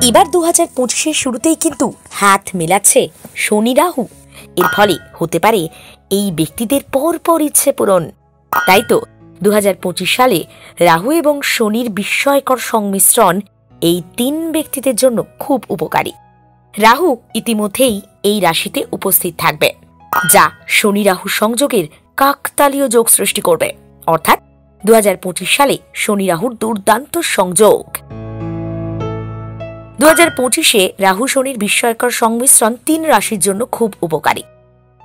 এবার 2025-এর শুরুতেই কিন্তু হাত মেলাচ্ছে শনি রাহু। এর ফলে হতে পারে এই ব্যক্তিদের পরপর ইচ্ছে পূরণ। তাই তো 2025 সালে রাহু এবং শনির বিস্ময়কর সংমিশ্রণ এই তিন ব্যক্তিদের জন্য খুব উপকারী। রাহু ইতিমধ্যেই এই রাশিতে উপস্থিত থাকবে, যা শনি রাহু সংযোগের কাকতালীয় যোগ সৃষ্টি করবে। অর্থাৎ 2025 সালে শনি রাহুর দুর্দান্ত সংযোগ। 2025-এ রাহু শনির বিস্ময়কর সংমিশ্রণ তিন রাশির জন্য খুব উপকারী।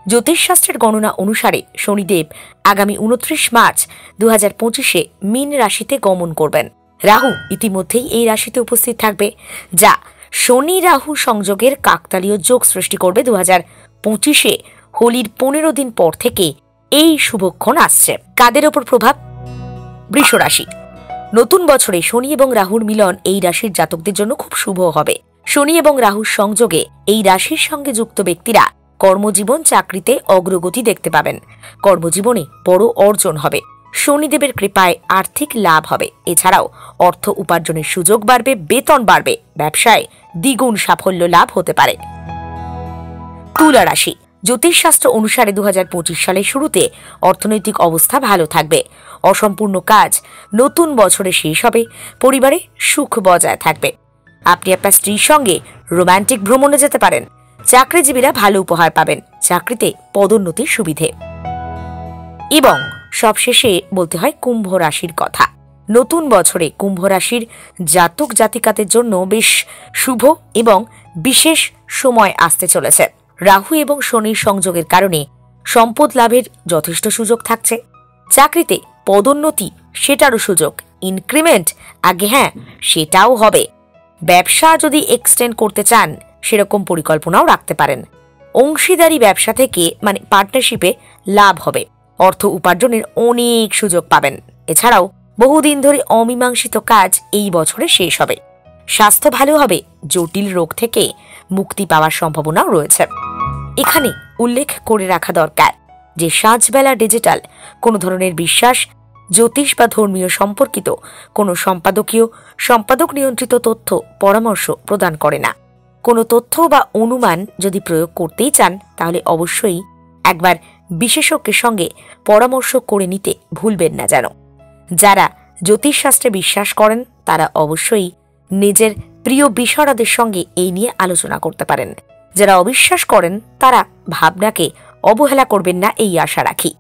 জ্যোতিষশাস্ত্রের গণনা অনুসারে শনিদেব আগামী 29 মার্চ 2025-এ মীন রাশিতে গমন করবেন। রাহু ইতিমধ্যেই এই রাশিতে উপস্থিত থাকবে, যা শনি রাহু সংযোগের কাকতালীয় যোগ সৃষ্টি করবে। 2025-এ হোলির 15 দিন পর থেকে এই শুভক্ষণ আসছে। কাদের ওপর প্রভাব? বৃষ রাশি। নতুন বছরে শনি এবং রাহুর মিলন এই রাশির জাতকদের জন্য খুব শুভ হবে। শনি এবং রাহুর সংযোগে এই রাশির সঙ্গে যুক্ত ব্যক্তিরা কর্মজীবন, চাকরিতে অগ্রগতি দেখতে পাবেন। কর্মজীবনে বড় অর্জন হবে। শনিদেবের কৃপায় আর্থিক লাভ হবে। এছাড়াও অর্থ উপার্জনের সুযোগ বাড়বে, বেতন বাড়বে, ব্যবসায় দ্বিগুণ সাফল্য লাভ হতে পারে। তুলা রাশি। জ্যোতিষশাস্ত্র অনুসারে 2025 সালের শুরুতে অর্থনৈতিক অবস্থা ভালো থাকবে। অসম্পূর্ণ কাজ নতুন বছরে শেষ হবে। পরিবারে সুখ বজায় থাকবে। আপনি আপনার স্ত্রীর সঙ্গে রোমান্টিক ভ্রমণে যেতে পারেন। চাকরিজীবীরা ভালো উপহার পাবেন। চাকরিতে পদোন্নতির সুবিধে। এবং সবশেষে বলতে হয় কুম্ভ রাশির কথা। নতুন বছরে কুম্ভ রাশির জাতক জাতিকাদের জন্য বেশ শুভ এবং বিশেষ সময় আসতে চলেছে। রাহু এবং শনির সংযোগের কারণে সম্পদ লাভের যথেষ্ট সুযোগ থাকছে। চাকরিতে পদোন্নতি, সেটারও সুযোগ। ইনক্রিমেন্ট সেটাও হবে। ব্যবসা যদি এক্সটেন্ড করতে চান, সেরকম পরিকল্পনাও রাখতে পারেন। অংশীদারি ব্যবসা থেকে পার্টনারশিপে লাভ হবে। অর্থ উপার্জনের অনেক সুযোগ পাবেন। এছাড়াও বহুদিন ধরে অমীমাংসিত কাজ এই বছরে শেষ হবে। স্বাস্থ্য ভালো হবে। জটিল রোগ থেকে মুক্তি পাওয়ার সম্ভাবনাও রয়েছে। এখানে উল্লেখ করে রাখা দরকার যে সাঁঝবেলা ডিজিটাল কোনো ধরনের বিশ্বাস, জ্যোতিষ বা ধর্মীয় সম্পর্কিত কোনো সম্পাদক নিয়ন্ত্রিত তথ্য পরামর্শ প্রদান করে না। কোনো তথ্য বা অনুমান যদি প্রয়োগ করতেই চান, তাহলে অবশ্যই একবার বিশেষজ্ঞের সঙ্গে পরামর্শ করে নিতে ভুলবেন না যেন। যারা জ্যোতিষশাস্ত্রে বিশ্বাস করেন, তারা অবশ্যই নিজের প্রিয় বিশারদের সঙ্গে এই নিয়ে আলোচনা করতে পারেন। যারা অবিশ্বাস করেন, তারা ভাবনাকে অবহেলা করবেন না, এই আশা রাখি।